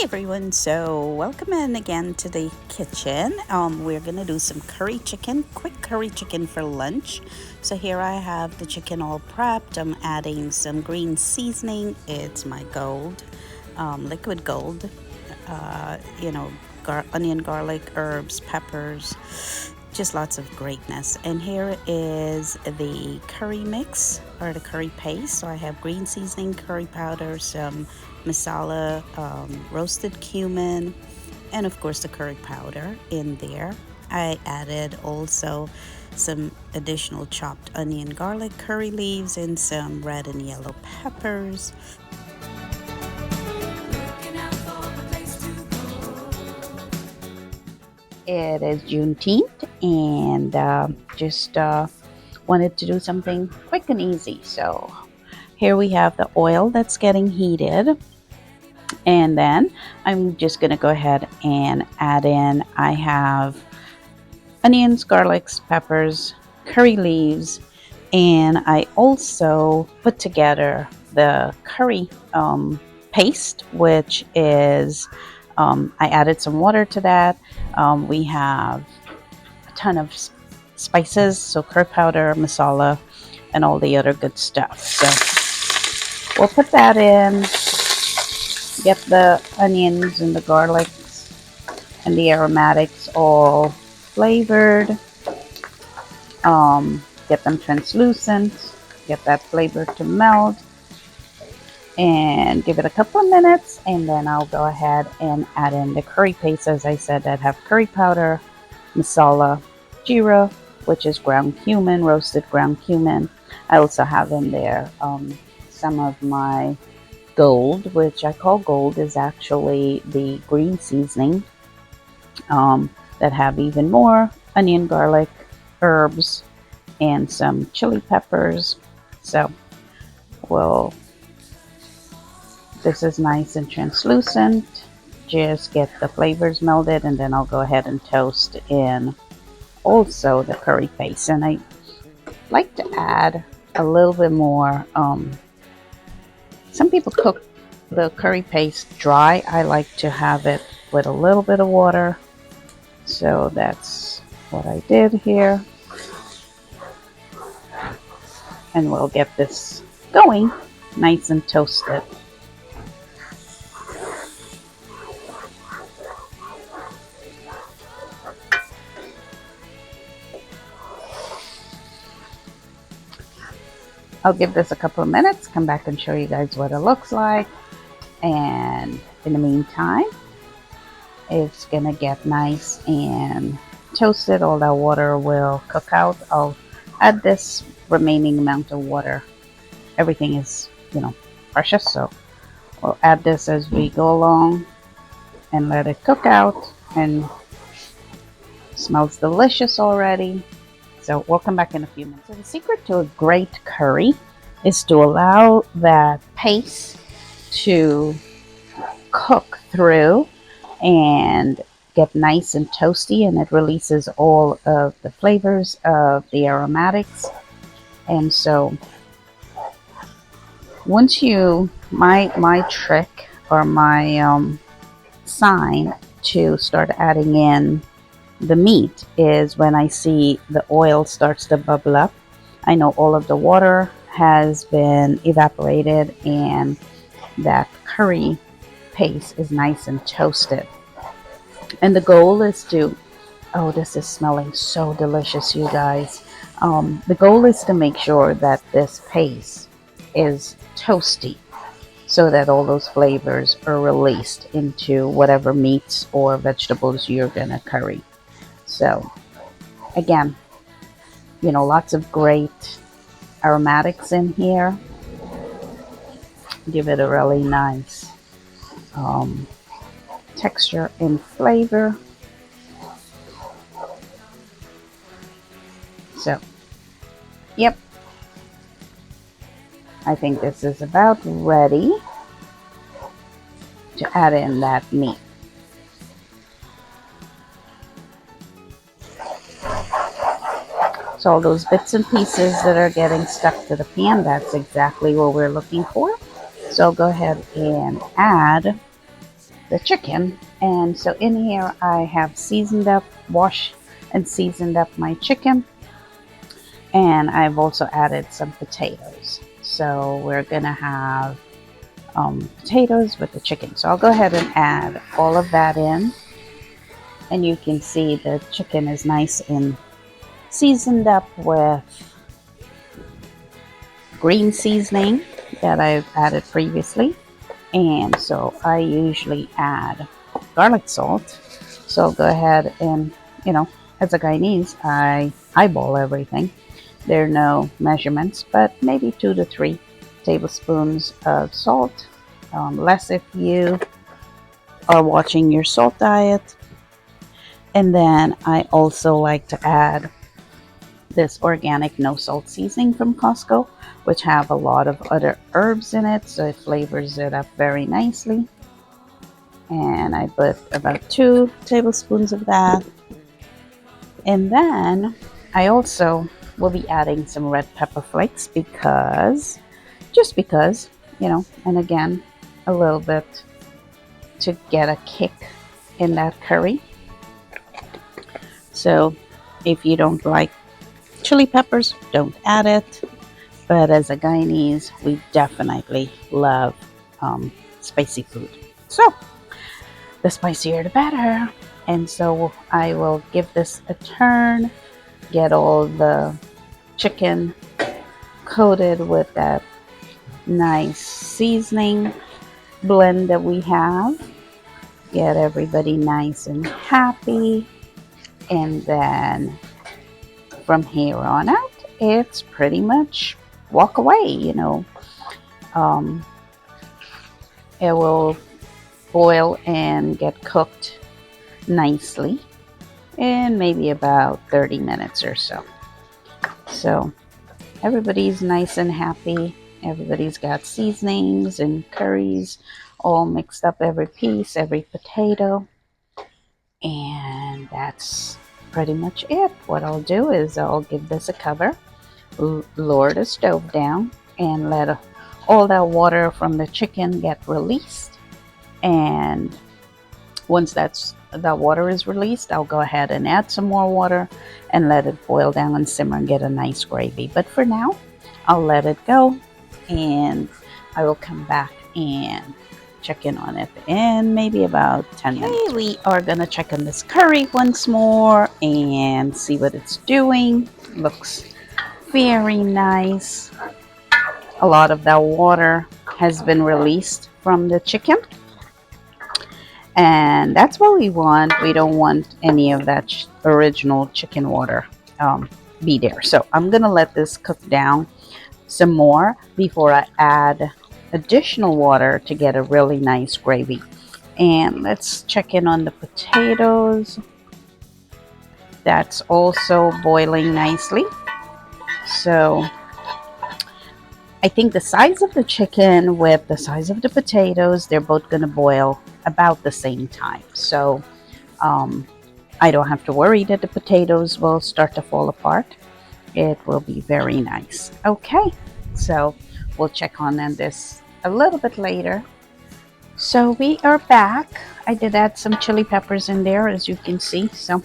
Everyone, so welcome in again to the kitchen. We're gonna do some curry chicken, quick curry chicken for lunch. So here I have the chicken all prepped. I'm adding some green seasoning. It's my gold, liquid gold. Uh, you know, onion, garlic, herbs, peppers, just lots of greatness. And here is the curry mix or the curry paste. So I have green seasoning, curry powder, some masala, roasted cumin, and of course the curry powder in there. I added also some additional chopped onion, garlic, curry leaves, and some red and yellow peppers. It is Juneteenth, and just wanted to do something quick and easy. So here we have the oil that's getting heated, and then I'm just going to go ahead and add in. I have onions, garlics, peppers, curry leaves, and I also put together the curry paste, which is I added some water to that. We have a ton of spices, so curry powder, masala, and all the other good stuff. So we'll put that in, get the onions and the garlics and the aromatics all flavored, get them translucent, get that flavor to melt, and give it a couple of minutes, and then I'll go ahead and add in the curry paste, as I said, that have curry powder, masala, jeera, which is ground cumin, roasted ground cumin. I also have in there some of my gold, which I call gold, is actually the green seasoning that have even more onion, garlic, herbs, and some chili peppers. So this is nice and translucent. Just get the flavors melded, and then I'll go ahead and toast in also the curry paste. And I like to add a little bit more. Some people cook the curry paste dry. I like to have it with a little bit of water. So that's what I did here. And we'll get this going nice and toasted. I'll give this a couple of minutes, come back and show you guys what it looks like. And in the meantime, it's gonna get nice and toasted. All that water will cook out. I'll add this remaining amount of water. Everything is, precious, so we'll add this as we go along and let it cook out. And it smells delicious already. So we'll come back in a few minutes. So the secret to a great curry is to allow that paste to cook through and get nice and toasty, and it releases all of the flavors of the aromatics. And so once my trick or my sign to start adding in the meat is when I see the oil starts to bubble up. I know all of the water has been evaporated and that curry paste is nice and toasted. And the goal is to, oh, this is smelling so delicious, you guys. The goal is to make sure that this paste is toasty so that all those flavors are released into whatever meats or vegetables you're gonna curry. So again, lots of great aromatics in here. Give it a really nice texture and flavor. So, yep. I think this is about ready to add in that meat. So all those bits and pieces that are getting stuck to the pan, that's exactly what we're looking for. So I'll go ahead and add the chicken. And so in here I have seasoned up, washed and seasoned up my chicken, and I've also added some potatoes. So we're gonna have potatoes with the chicken. So I'll go ahead and add all of that in, and you can see the chicken is nice and seasoned up with green seasoning that I've added previously. And so I usually add garlic salt. So I'll go ahead and, as a Guyanese, I eyeball everything. There are no measurements, but maybe 2 to 3 tablespoons of salt. Less if you are watching your salt diet. And then I also like to add this organic no salt seasoning from Costco, which have a lot of other herbs in it, so it flavors it up very nicely. And I put about 2 tablespoons of that. And then I also will be adding some red pepper flakes because, and again, a little bit to get a kick in that curry. So if you don't like chili peppers, don't add it. But as a Guyanese, we definitely love spicy food. So the spicier the better. And so I will give this a turn, get all the chicken coated with that nice seasoning blend that we have. Get everybody nice and happy. And then from here on out, it's pretty much walk away, It will boil and get cooked nicely in maybe about 30 minutes or so. So everybody's nice and happy. Everybody's got seasonings and curries all mixed up, every piece, every potato. And that's pretty much it. What I'll do is I'll give this a cover, lower the stove down, and let all that water from the chicken get released. And once that water is released, I'll go ahead and add some more water and let it boil down and simmer and get a nice gravy. But for now, I'll let it go, and I will come back and check in on it in maybe about 10 minutes. Okay, we are gonna check on this curry once more and see what it's doing. Looks very nice. A lot of that water has been released from the chicken, and that's what we want. We don't want any of that original chicken water be there. So I'm gonna let this cook down some more before I add additional water to get a really nice gravy. And let's check in on the potatoes. That's also boiling nicely. So I think the size of the chicken with the size of the potatoes, they're both going to boil about the same time. So I don't have to worry that the potatoes will start to fall apart. It will be very nice. Okay, so we'll check on this a little bit later. So we are back. I did add some chili peppers in there, as you can see. So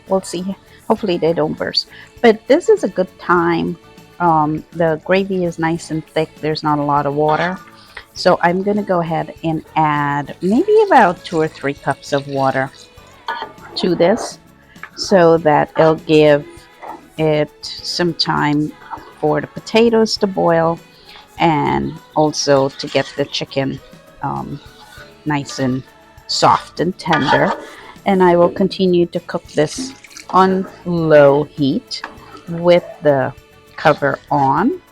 we'll see. Hopefully they don't burst. But this is a good time. The gravy is nice and thick. There's not a lot of water. So I'm going to go ahead and add maybe about 2 or 3 cups of water to this, so that it'll give it some time for the potatoes to boil, and also to get the chicken nice and soft and tender. And I will continue to cook this on low heat with the cover on.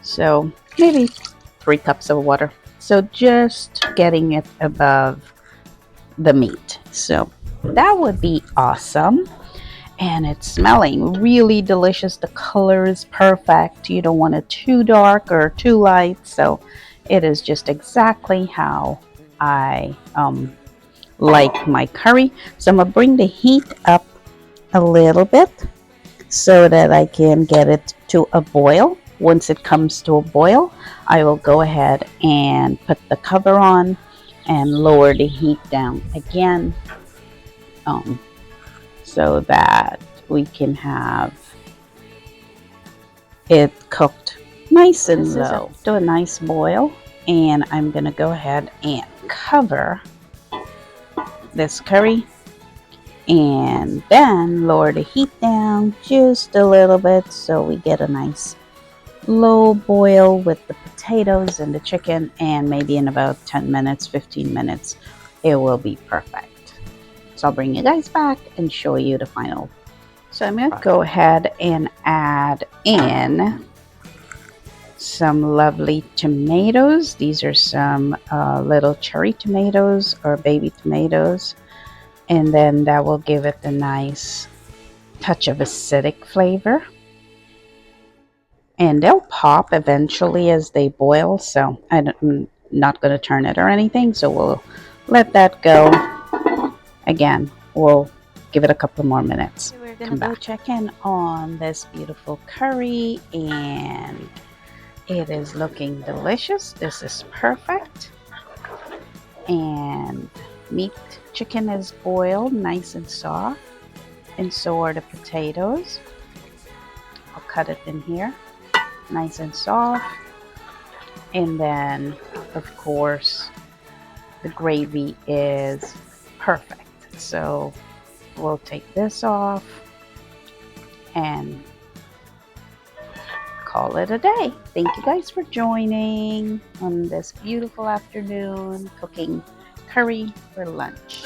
So maybe 3 cups of water. So just getting it above the meat. So that would be awesome. And it's smelling really delicious. The color is perfect. You don't want it too dark or too light. So it is just exactly how I like my curry. So I'm going to bring the heat up a little bit so that I can get it to a boil. Once it comes to a boil, I will go ahead and put the cover on and lower the heat down again, um, so that we can have it cooked nice and low to a nice boil. And I'm gonna go ahead and cover this curry and then lower the heat down just a little bit so we get a nice low boil with the potatoes and the chicken, and maybe in about 10 minutes 15 minutes it will be perfect. So I'll bring you guys back and show you the final. So I'm going to go ahead and add in some lovely tomatoes. These are some little cherry tomatoes or baby tomatoes, and then that will give it a nice touch of acidic flavor. And they'll pop eventually as they boil, so I'm not going to turn it or anything, so we'll let that go. Again, we'll give it a couple more minutes. We're going to go check in on this beautiful curry, and it is looking delicious. This is perfect. And chicken is boiled nice and soft, and so are the potatoes. I'll cut it in here nice and soft. And then of course the gravy is perfect, so we'll take this off and call it a day. Thank you guys for joining on this beautiful afternoon cooking curry for lunch.